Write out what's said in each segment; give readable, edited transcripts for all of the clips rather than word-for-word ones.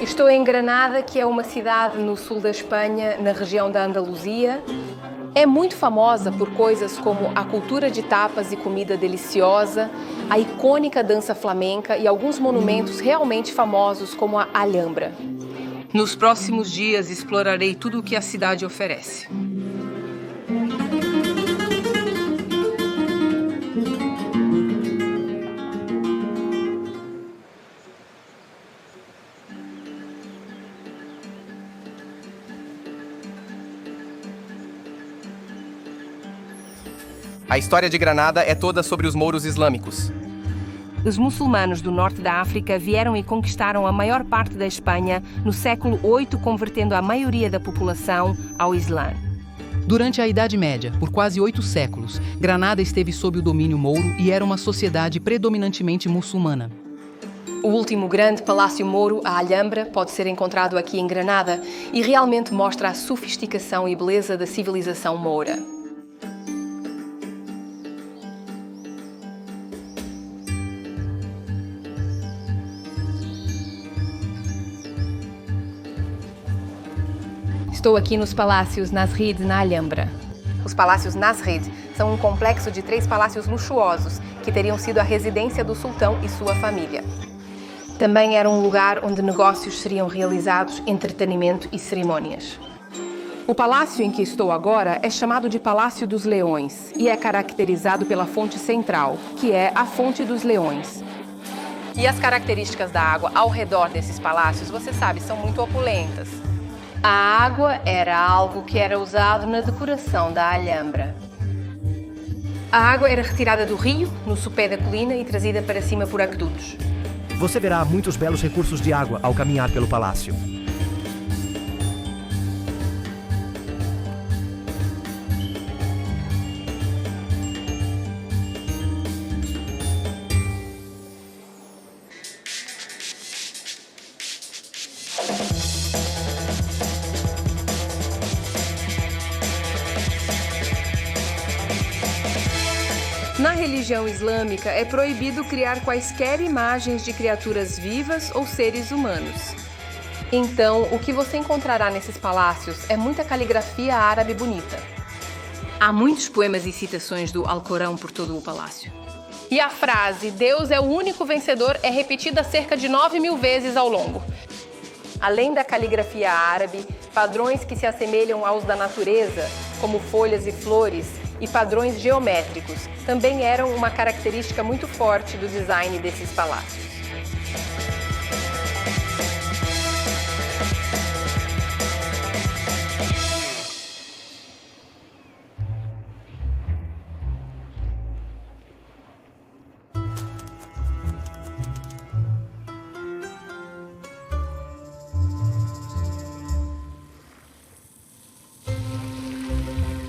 Estou em Granada, que é uma cidade no sul da Espanha, na região da Andaluzia. É muito famosa por coisas como a cultura de tapas e comida deliciosa, a icônica dança flamenca e alguns monumentos realmente famosos como a Alhambra. Nos próximos dias explorarei tudo o que a cidade oferece. A história de Granada é toda sobre os mouros islâmicos. Os muçulmanos do norte da África vieram e conquistaram a maior parte da Espanha no século VIII, convertendo a maioria da população ao Islã. Durante a Idade Média, por quase 8 séculos, Granada esteve sob o domínio mouro e era uma sociedade predominantemente muçulmana. O último grande palácio mouro, a Alhambra, pode ser encontrado aqui em Granada e realmente mostra a sofisticação e beleza da civilização moura. Estou aqui nos Palácios Nasrid, na Alhambra. Os Palácios Nasrid são um complexo de 3 palácios luxuosos que teriam sido a residência do sultão e sua família. Também era um lugar onde negócios seriam realizados, entretenimento e cerimônias. O palácio em que estou agora é chamado de Palácio dos Leões e é caracterizado pela fonte central, que é a Fonte dos Leões. E as características da água ao redor desses palácios, você sabe, são muito opulentas. A água era algo que era usado na decoração da Alhambra. A água era retirada do rio, no sopé da colina, e trazida para cima por aquedutos. Você verá muitos belos recursos de água ao caminhar pelo palácio. Na religião islâmica, é proibido criar quaisquer imagens de criaturas vivas ou seres humanos. Então, o que você encontrará nesses palácios é muita caligrafia árabe bonita. Há muitos poemas e citações do Alcorão por todo o palácio. E a frase "Deus é o único vencedor" é repetida cerca de 9.000 vezes ao longo. Além da caligrafia árabe, padrões que se assemelham aos da natureza, como folhas e flores, e padrões geométricos, também eram uma característica muito forte do design desses palácios.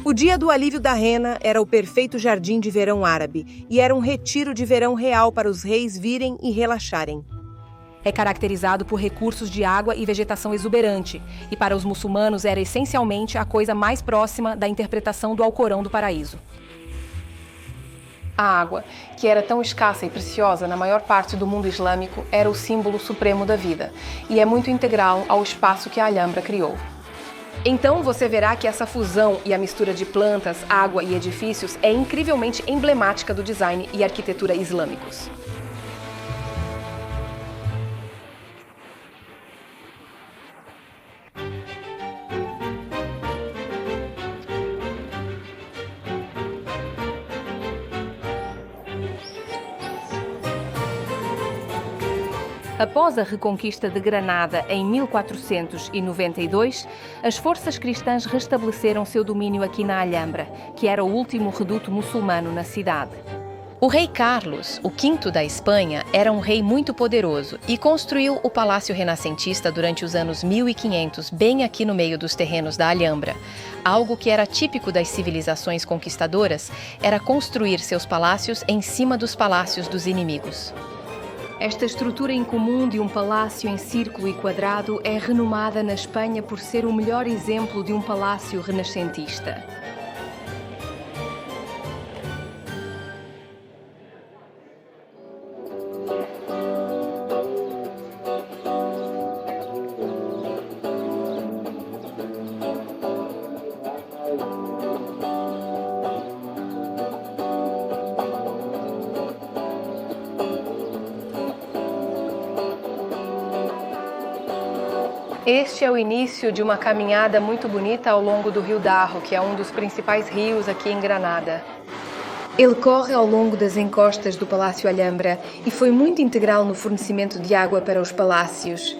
O dia do alívio da rena era o perfeito jardim de verão árabe e era um retiro de verão real para os reis virem e relaxarem. É caracterizado por recursos de água e vegetação exuberante, e para os muçulmanos era essencialmente a coisa mais próxima da interpretação do Alcorão do Paraíso. A água, que era tão escassa e preciosa na maior parte do mundo islâmico, era o símbolo supremo da vida e é muito integral ao espaço que a Alhambra criou. Então você verá que essa fusão e a mistura de plantas, água e edifícios é incrivelmente emblemática do design e arquitetura islâmicos. Após a reconquista de Granada em 1492, as forças cristãs restabeleceram seu domínio aqui na Alhambra, que era o último reduto muçulmano na cidade. O rei Carlos, o V da Espanha, era um rei muito poderoso e construiu o Palácio Renascentista durante os anos 1500, bem aqui no meio dos terrenos da Alhambra. Algo que era típico das civilizações conquistadoras era construir seus palácios em cima dos palácios dos inimigos. Esta estrutura incomum de um palácio em círculo e quadrado é renomada na Espanha por ser o melhor exemplo de um palácio renascentista. Este é o início de uma caminhada muito bonita ao longo do Rio Darro, que é um dos principais rios aqui em Granada. Ele corre ao longo das encostas do Palácio Alhambra e foi muito integral no fornecimento de água para os palácios.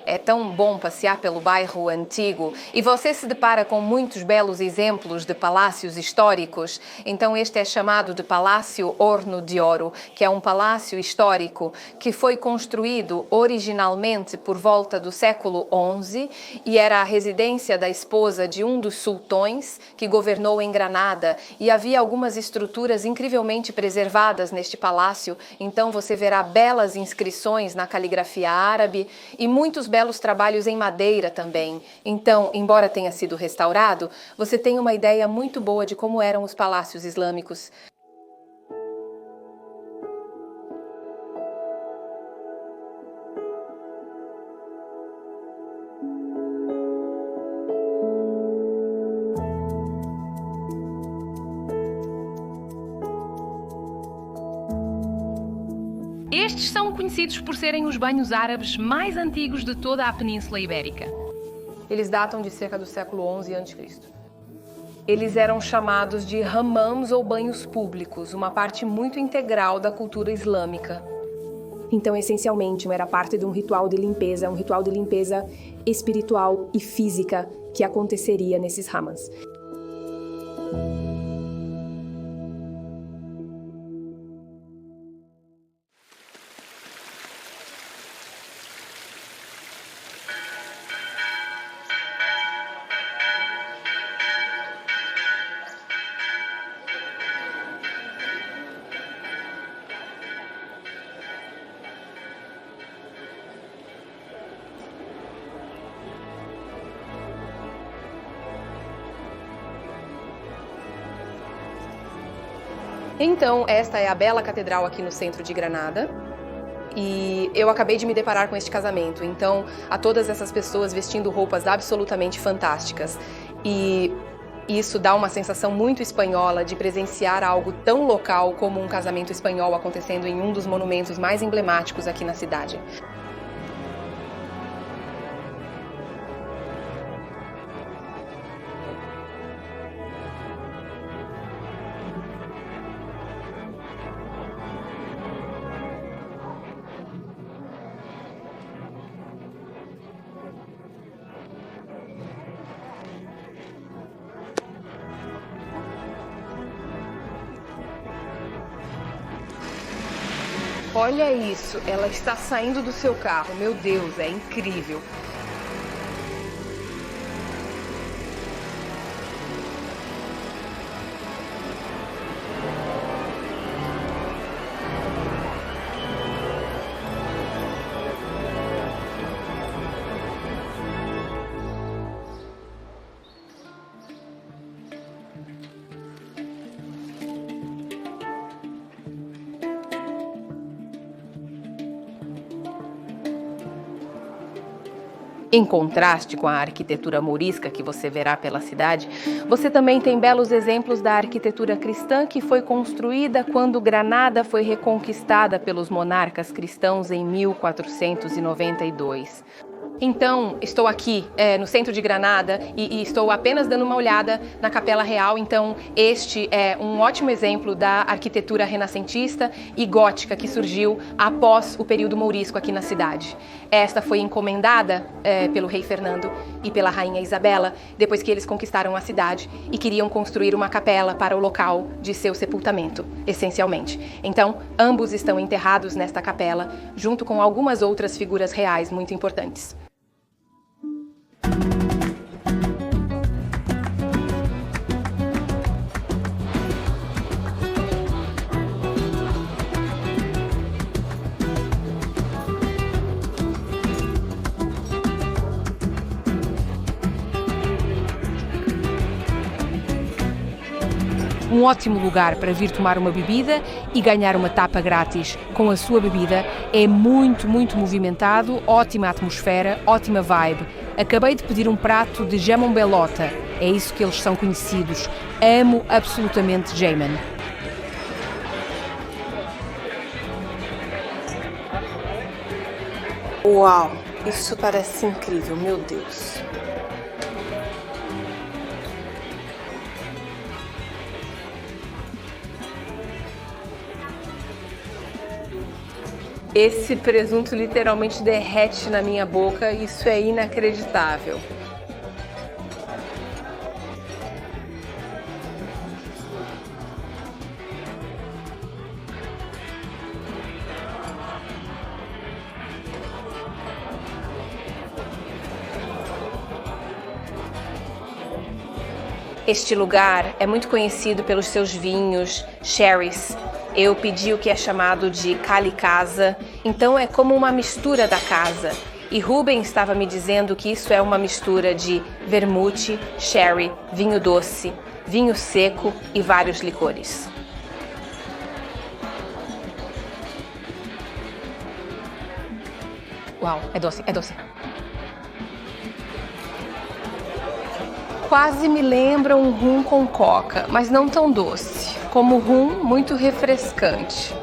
É tão bom passear pelo bairro antigo e você se depara com muitos belos exemplos de palácios históricos. Então este é chamado de Palácio Horno de Ouro, que é um palácio histórico que foi construído originalmente por volta do século XI e era a residência da esposa de um dos sultões que governou em Granada, e havia algumas estruturas incrivelmente preservadas neste palácio. Então você verá belas inscrições na caligrafia árabe e muitos belos trabalhos em madeira também. Então, embora tenha sido restaurado, você tem uma ideia muito boa de como eram os palácios islâmicos. Estes são conhecidos por serem os banhos árabes mais antigos de toda a Península Ibérica. Eles datam de cerca do século XI a.C. Eles eram chamados de hammams ou banhos públicos, uma parte muito integral da cultura islâmica. Então, essencialmente, era parte de um ritual de limpeza espiritual e física que aconteceria nesses hammams. Então, esta é a bela catedral aqui no centro de Granada. E eu acabei de me deparar com este casamento. Então, a todas essas pessoas vestindo roupas absolutamente fantásticas. E isso dá uma sensação muito espanhola de presenciar algo tão local como um casamento espanhol acontecendo em um dos monumentos mais emblemáticos aqui na cidade. Olha isso, ela está saindo do seu carro. Meu Deus, é incrível. Em contraste com a arquitetura morisca que você verá pela cidade, você também tem belos exemplos da arquitetura cristã que foi construída quando Granada foi reconquistada pelos monarcas cristãos em 1492. Então, estou aqui no centro de Granada e estou apenas dando uma olhada na Capela Real. Então, este é um ótimo exemplo da arquitetura renascentista e gótica que surgiu após o período mourisco aqui na cidade. Esta foi encomendada pelo rei Fernando e pela rainha Isabela depois que eles conquistaram a cidade e queriam construir uma capela para o local de seu sepultamento, essencialmente. Então, ambos estão enterrados nesta capela, junto com algumas outras figuras reais muito importantes. Um ótimo lugar para vir tomar uma bebida e ganhar uma tapa grátis com a sua bebida. É muito, muito movimentado, ótima atmosfera, ótima vibe. Acabei de pedir um prato de jamon belota, é isso que eles são conhecidos. Amo absolutamente Jamon. Uau, isso parece incrível, meu Deus. Esse presunto literalmente derrete na minha boca, isso é inacreditável. Este lugar é muito conhecido pelos seus vinhos, sherries. Eu pedi o que é chamado de Cali Casa, então é como uma mistura da casa. E Ruben estava me dizendo que isso é uma mistura de vermute, sherry, vinho doce, vinho seco e vários licores. Uau, é doce, é doce. Quase me lembra um rum com coca, mas não tão doce. Como rum, muito refrescante.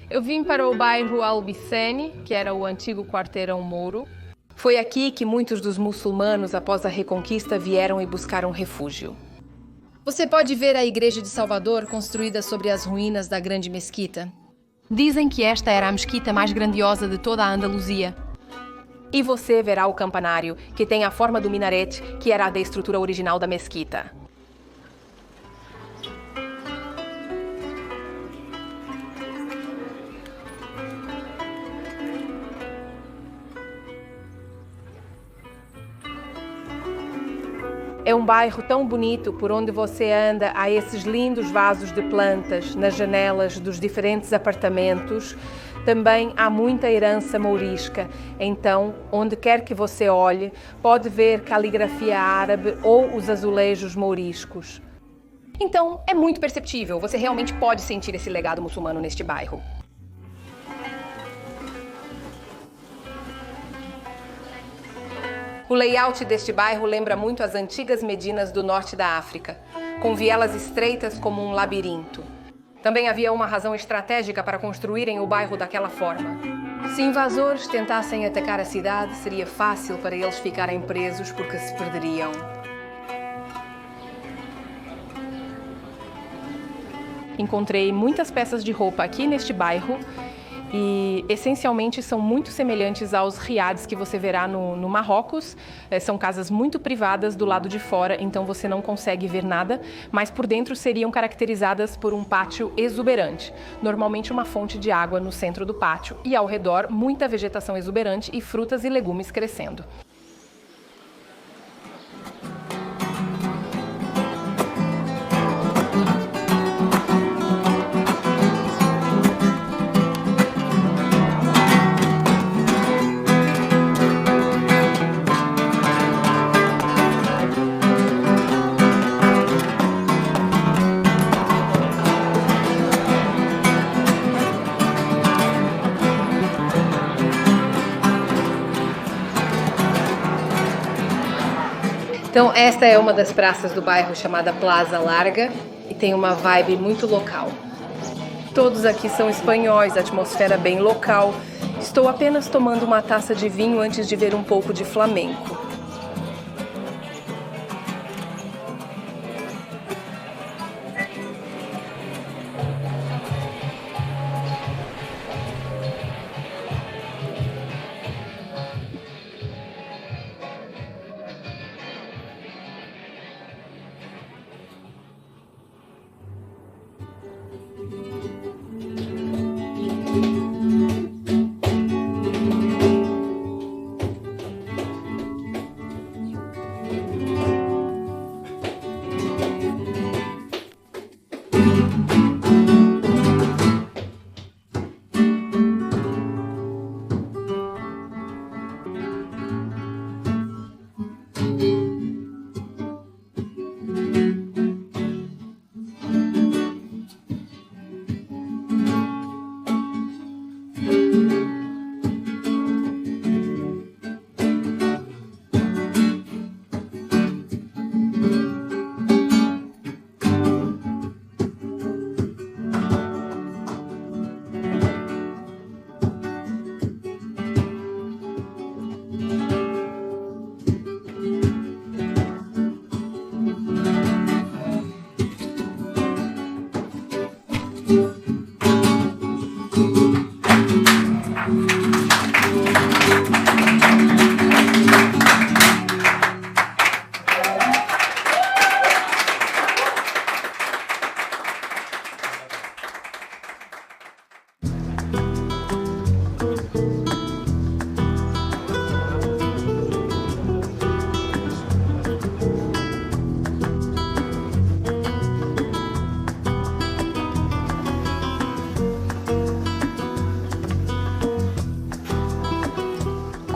Eu vim para o bairro Albicene, que era o antigo quarteirão mouro. Foi aqui que muitos dos muçulmanos, após a Reconquista, vieram e buscaram refúgio. Você pode ver a igreja de Salvador construída sobre as ruínas da grande mesquita. Dizem que esta era a mesquita mais grandiosa de toda a Andaluzia. E você verá o campanário, que tem a forma do minarete, que era a da estrutura original da mesquita. É um bairro tão bonito por onde você anda, há esses lindos vasos de plantas nas janelas dos diferentes apartamentos. Também há muita herança mourisca, então, onde quer que você olhe, pode ver caligrafia árabe ou os azulejos mouriscos. Então, é muito perceptível, você realmente pode sentir esse legado muçulmano neste bairro. O layout deste bairro lembra muito as antigas Medinas do norte da África, com vielas estreitas como um labirinto. Também havia uma razão estratégica para construírem o bairro daquela forma. Se invasores tentassem atacar a cidade, seria fácil para eles ficarem presos porque se perderiam. Encontrei muitas peças de roupa aqui neste bairro e, essencialmente, são muito semelhantes aos riads que você verá no Marrocos. São casas muito privadas do lado de fora, então você não consegue ver nada, mas por dentro seriam caracterizadas por um pátio exuberante. Normalmente uma fonte de água no centro do pátio e, ao redor, muita vegetação exuberante e frutas e legumes crescendo. Então, esta é uma das praças do bairro chamada Plaza Larga e tem uma vibe muito local. Todos aqui são espanhóis, a atmosfera bem local. Estou apenas tomando uma taça de vinho antes de ver um pouco de flamenco.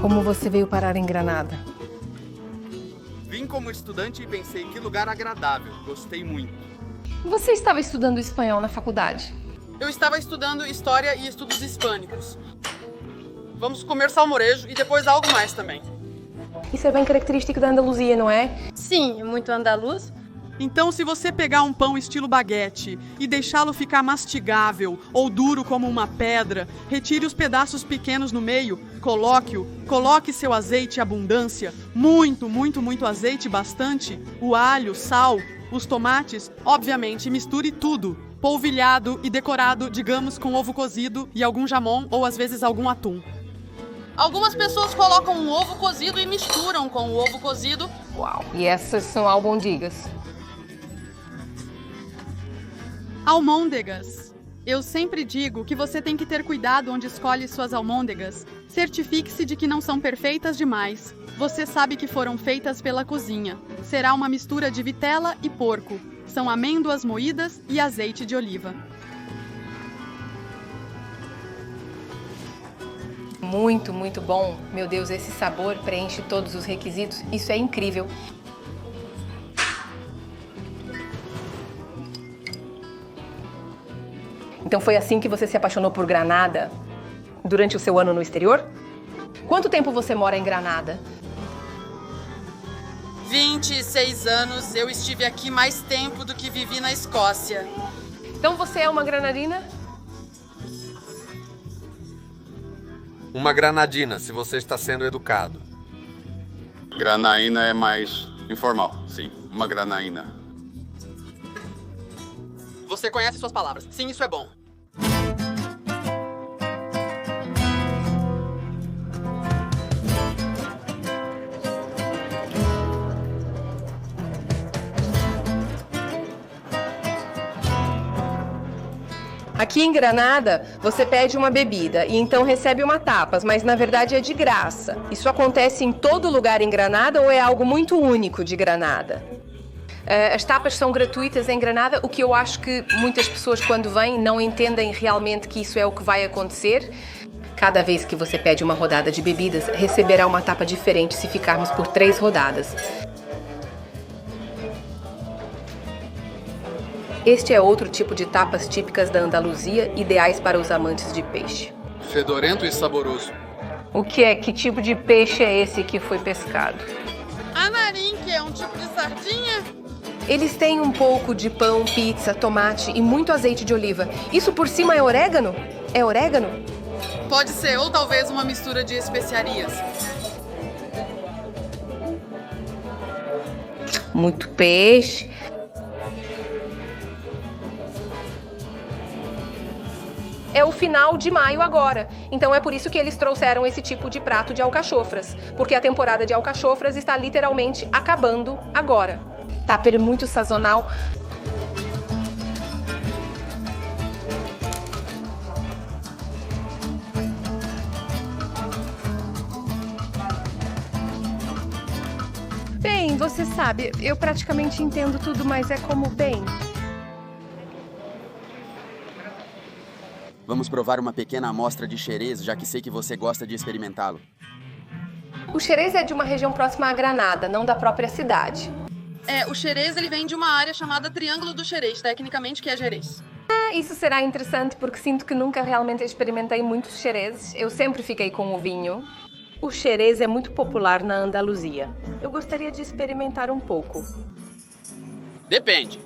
Como você veio parar em Granada? Vim como estudante e pensei que lugar agradável. Gostei muito. Você estava estudando espanhol na faculdade? Eu estava estudando História e Estudos Hispânicos. Vamos comer salmorejo e depois algo mais também. Isso é bem característico da Andaluzia, não é? Sim, é muito andaluz. Então, se você pegar um pão estilo baguete e deixá-lo ficar mastigável ou duro como uma pedra, retire os pedaços pequenos no meio, coloque seu azeite em abundância, muito azeite, bastante, o alho, sal, os tomates, obviamente misture tudo, polvilhado e decorado, digamos, com ovo cozido e algum jamon ou às vezes algum atum. Algumas pessoas colocam um ovo cozido e misturam com o ovo cozido. Uau! E essas são albondigas. Almôndegas. Eu sempre digo que você tem que ter cuidado onde escolhe suas almôndegas. Certifique-se de que não são perfeitas demais. Você sabe que foram feitas pela cozinha. Será uma mistura de vitela e porco. São amêndoas moídas e azeite de oliva. Muito bom. Meu Deus, esse sabor preenche todos os requisitos. Isso é incrível. Então foi assim que você se apaixonou por Granada durante o seu ano no exterior? Quanto tempo você mora em Granada? 26 anos, eu estive aqui mais tempo do que vivi na Escócia. Então você é uma granadina? Uma granadina, se você está sendo educado. Granaína é mais informal, sim. Uma granaína. Você conhece suas palavras. Sim, isso é bom. Aqui em Granada, você pede uma bebida e então recebe uma tapas, mas na verdade é de graça. Isso acontece em todo lugar em Granada ou é algo muito único de Granada? As tapas são gratuitas em Granada, o que eu acho que muitas pessoas quando vêm não entendem realmente que isso é o que vai acontecer. Cada vez que você pede uma rodada de bebidas, receberá uma tapa diferente se ficarmos por 3 rodadas. Este é outro tipo de tapas típicas da Andaluzia, ideais para os amantes de peixe. Fedorento e saboroso. O que é? Que tipo de peixe é esse que foi pescado? Anarim, que é um tipo de sardinha. Eles têm um pouco de pão, pizza, tomate e muito azeite de oliva. Isso por cima é orégano? É orégano? Pode ser, ou talvez uma mistura de especiarias. Muito peixe. É o final de maio agora, então é por isso que eles trouxeram esse tipo de prato de alcachofras, porque a temporada de alcachofras está literalmente acabando agora. Tupper é muito sazonal. Bem, você sabe, eu praticamente entendo tudo, mas é como bem. Vamos provar uma pequena amostra de xerez, já que sei que você gosta de experimentá-lo. O xerez é de uma região próxima a Granada, não da própria cidade. O xerez ele vem de uma área chamada Triângulo do Xerez, tecnicamente que é Jerez. Isso será interessante porque sinto que nunca realmente experimentei muitos xerezes. Eu sempre fiquei com o vinho. O xerez é muito popular na Andaluzia. Eu gostaria de experimentar um pouco. Depende.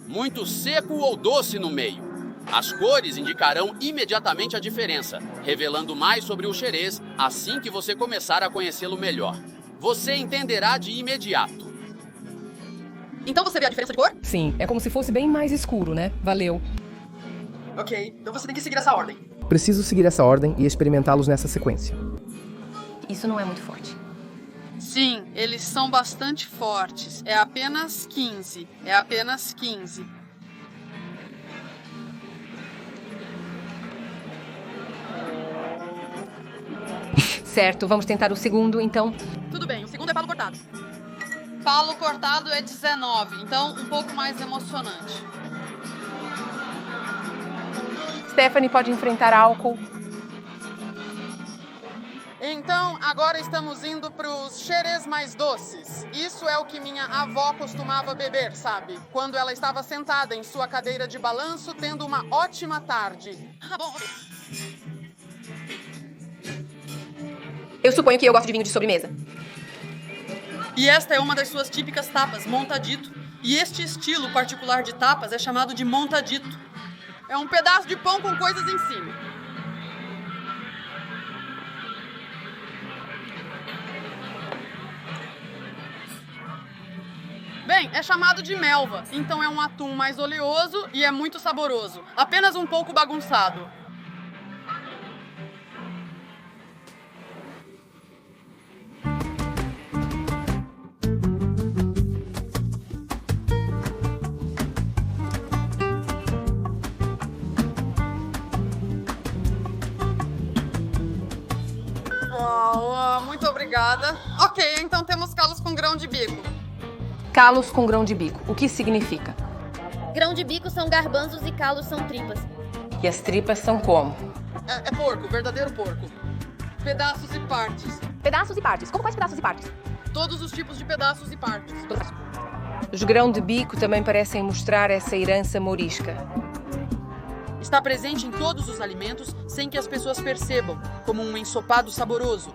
Muito seco ou doce no meio. As cores indicarão imediatamente a diferença, revelando mais sobre o xerez assim que você começar a conhecê-lo melhor. Você entenderá de imediato. Então você vê a diferença de cor? Sim, é como se fosse bem mais escuro, né? Valeu. Ok, então você tem que seguir essa ordem. Preciso seguir essa ordem e experimentá-los nessa sequência. Isso não é muito forte. Sim, eles são bastante fortes. É apenas 15. É apenas 15. Certo, vamos tentar o segundo, então. Tudo bem, o segundo é palo cortado. Palo cortado é 19, então um pouco mais emocionante. Stephanie pode enfrentar álcool. Em Então, agora estamos indo pros xerez mais doces. Isso é o que minha avó costumava beber, sabe? Quando ela estava sentada em sua cadeira de balanço, tendo uma ótima tarde. Ah, bom. Eu suponho que eu gosto de vinho de sobremesa. E esta é uma das suas típicas tapas, montadito. E este estilo particular de tapas é chamado de montadito. É um pedaço de pão com coisas em cima. Bem, é chamado de melva, então é um atum mais oleoso e é muito saboroso. Apenas um pouco bagunçado. Muito obrigada. Ok, então temos calos com grão de bico. Calos com grão de bico. O que significa? Grão de bico são garbanzos e calos são tripas. E as tripas são como? É porco, verdadeiro porco. Pedaços e partes. Pedaços e partes. Como quais pedaços e partes? Todos os tipos de pedaços e partes. Os grão de bico também parecem mostrar essa herança morisca. Está presente em todos os alimentos sem que as pessoas percebam, como um ensopado saboroso.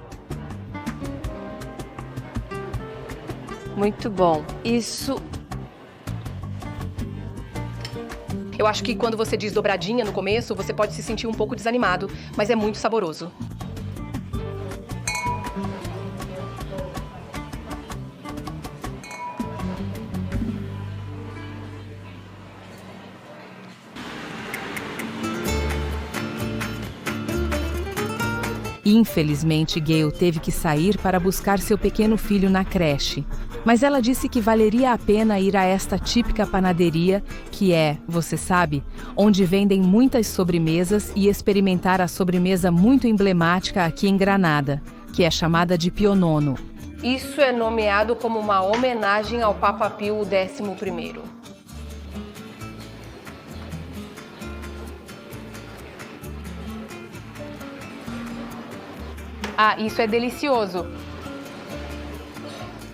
Muito bom. Isso... Eu acho que quando você diz dobradinha no começo, você pode se sentir um pouco desanimado, mas é muito saboroso. Infelizmente, Gayle teve que sair para buscar seu pequeno filho na creche. Mas ela disse que valeria a pena ir a esta típica panaderia, que é, você sabe, onde vendem muitas sobremesas e experimentar a sobremesa muito emblemática aqui em Granada, que é chamada de Pionono. Isso é nomeado como uma homenagem ao Papa Pio XI. Ah, isso é delicioso.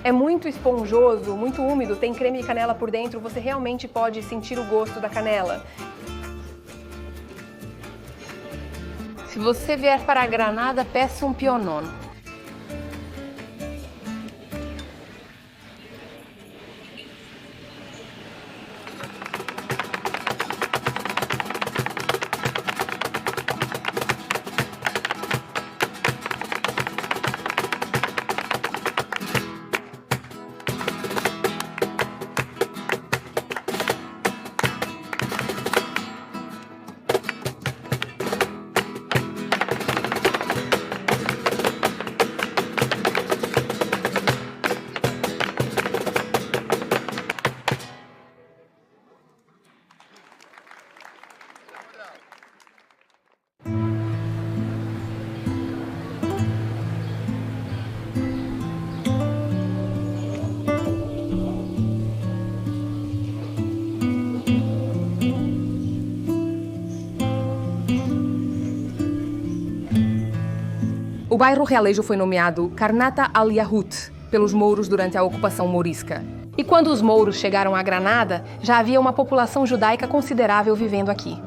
É muito esponjoso, muito úmido, tem creme e canela por dentro, você realmente pode sentir o gosto da canela. Se você vier para a Granada, peça um Pionono. O bairro Realejo foi nomeado Karnata al-Yahut pelos mouros durante a ocupação mourisca. E quando os mouros chegaram a Granada, já havia uma população judaica considerável vivendo aqui.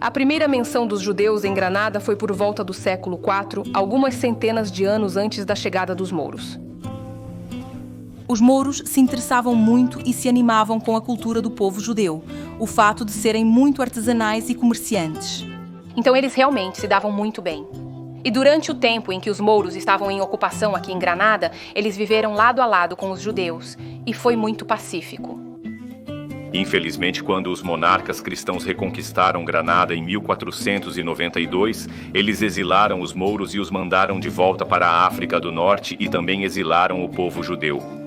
A primeira menção dos judeus em Granada foi por volta do século IV, algumas centenas de anos antes da chegada dos mouros. Os mouros se interessavam muito e se animavam com a cultura do povo judeu, o fato de serem muito artesanais e comerciantes. Então eles realmente se davam muito bem. E durante o tempo em que os mouros estavam em ocupação aqui em Granada, eles viveram lado a lado com os judeus, e foi muito pacífico. Infelizmente, quando os monarcas cristãos reconquistaram Granada em 1492, eles exilaram os mouros e os mandaram de volta para a África do Norte e também exilaram o povo judeu.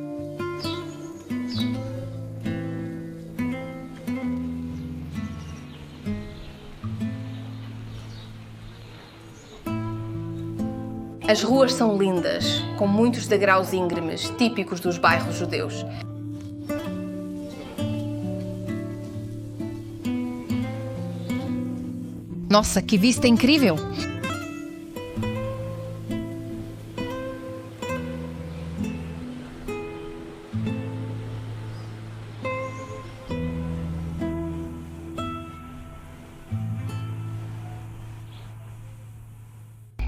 As ruas são lindas, com muitos degraus íngremes, típicos dos bairros judeus. Nossa, que vista incrível!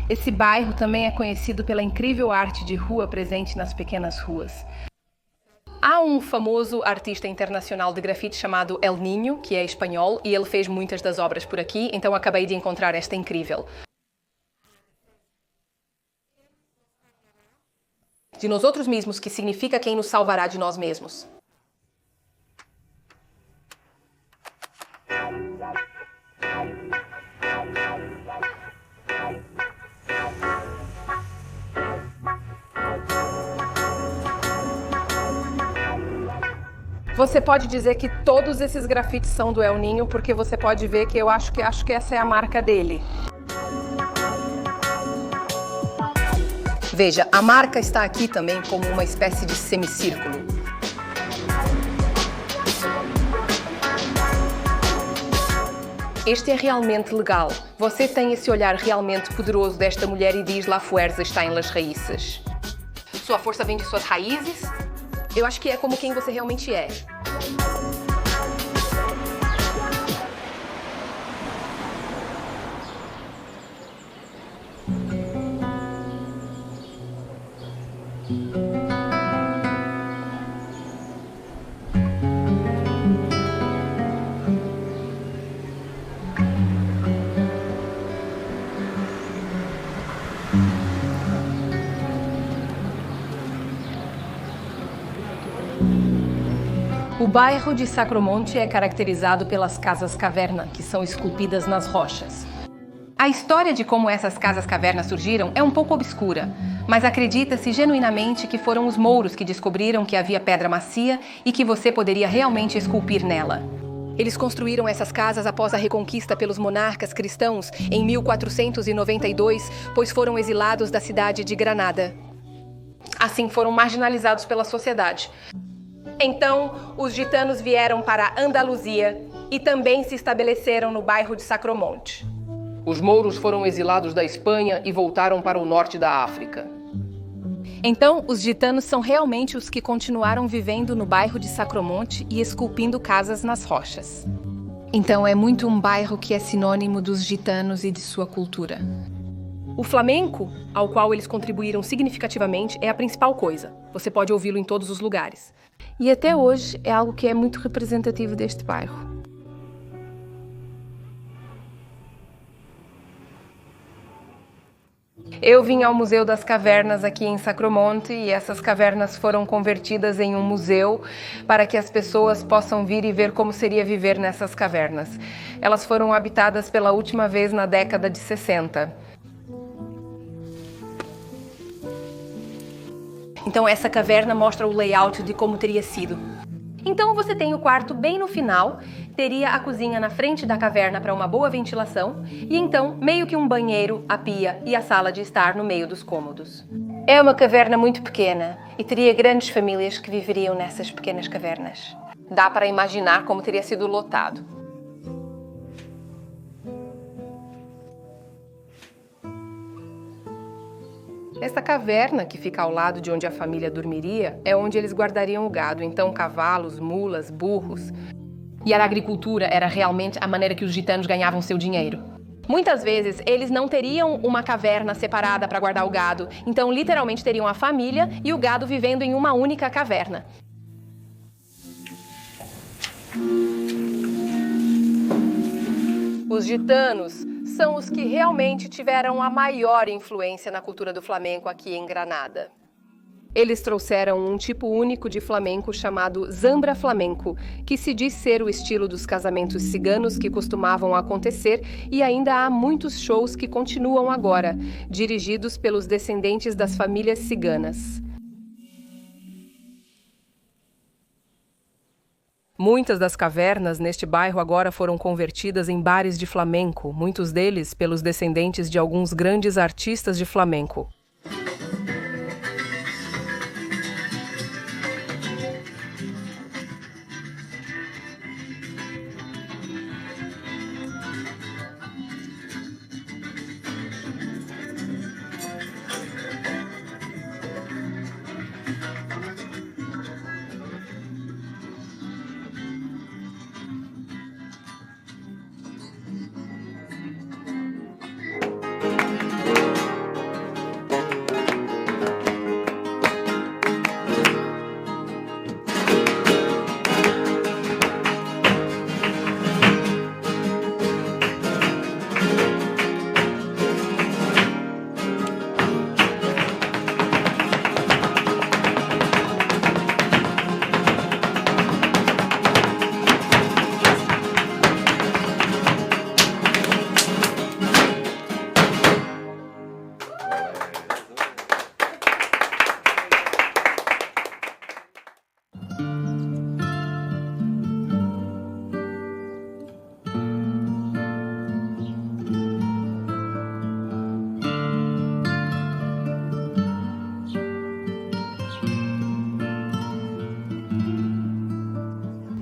Esse bairro também é conhecido pela incrível arte de rua presente nas pequenas ruas. Há um famoso artista internacional de grafite chamado El Niño, que é espanhol, e ele fez muitas das obras por aqui, então acabei de encontrar esta incrível. De nós outros mesmos, que significa quem nos salvará de nós mesmos. Você pode dizer que todos esses grafites são do El Niño, porque você pode ver que eu acho que essa é a marca dele. Veja, a marca está aqui também como uma espécie de semicírculo. Este é realmente legal. Você tem esse olhar realmente poderoso desta mulher e diz: La fuerza está en las raíces. Sua força vem de suas raízes? Eu acho que é como quem você realmente é. O bairro de Sacromonte é caracterizado pelas casas-caverna, que são esculpidas nas rochas. A história de como essas casas-caverna surgiram é um pouco obscura, mas acredita-se genuinamente que foram os mouros que descobriram que havia pedra macia e que você poderia realmente esculpir nela. Eles construíram essas casas após a reconquista pelos monarcas cristãos em 1492, pois foram exilados da cidade de Granada. Assim, foram marginalizados pela sociedade. Então, os gitanos vieram para Andaluzia e também se estabeleceram no bairro de Sacromonte. Os mouros foram exilados da Espanha e voltaram para o norte da África. Então, os gitanos são realmente os que continuaram vivendo no bairro de Sacromonte e esculpindo casas nas rochas. Então, é muito um bairro que é sinônimo dos gitanos e de sua cultura. O flamenco, ao qual eles contribuíram significativamente, é a principal coisa. Você pode ouvi-lo em todos os lugares. E até hoje é algo que é muito representativo deste bairro. Eu vim ao Museu das Cavernas aqui em Sacromonte e essas cavernas foram convertidas em um museu para que as pessoas possam vir e ver como seria viver nessas cavernas. Elas foram habitadas pela última vez na década de 60. Então essa caverna mostra o layout de como teria sido. Então você tem o quarto bem no final, teria a cozinha na frente da caverna para uma boa ventilação e então meio que um banheiro, a pia e a sala de estar no meio dos cômodos. É uma caverna muito pequena e teria grandes famílias que viveriam nessas pequenas cavernas. Dá para imaginar como teria sido lotado. Esta caverna, que fica ao lado de onde a família dormiria, é onde eles guardariam o gado, então cavalos, mulas, burros. E a agricultura era realmente a maneira que os gitanos ganhavam seu dinheiro. Muitas vezes, eles não teriam uma caverna separada para guardar o gado, então literalmente teriam a família e o gado vivendo em uma única caverna. Os gitanos são os que realmente tiveram a maior influência na cultura do flamenco aqui em Granada. Eles trouxeram um tipo único de flamenco chamado Zambra Flamenco, que se diz ser o estilo dos casamentos ciganos que costumavam acontecer e ainda há muitos shows que continuam agora, dirigidos pelos descendentes das famílias ciganas. Muitas das cavernas neste bairro agora foram convertidas em bares de flamenco, muitos deles pelos descendentes de alguns grandes artistas de flamenco.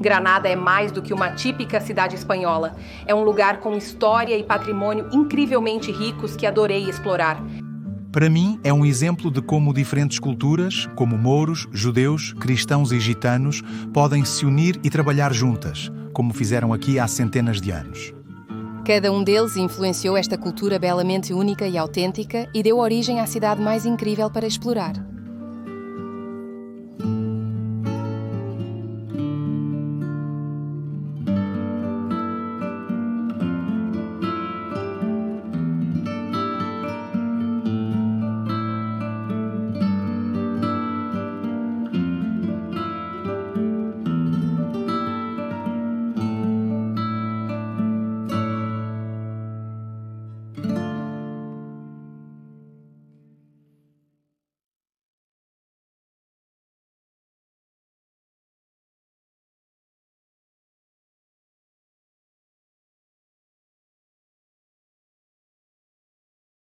Granada é mais do que uma típica cidade espanhola. É um lugar com história e patrimônio incrivelmente ricos que adorei explorar. Para mim, é um exemplo de como diferentes culturas, como mouros, judeus, cristãos e gitanos, podem se unir e trabalhar juntas, como fizeram aqui há centenas de anos. Cada um deles influenciou esta cultura belamente única e autêntica e deu origem à cidade mais incrível para explorar.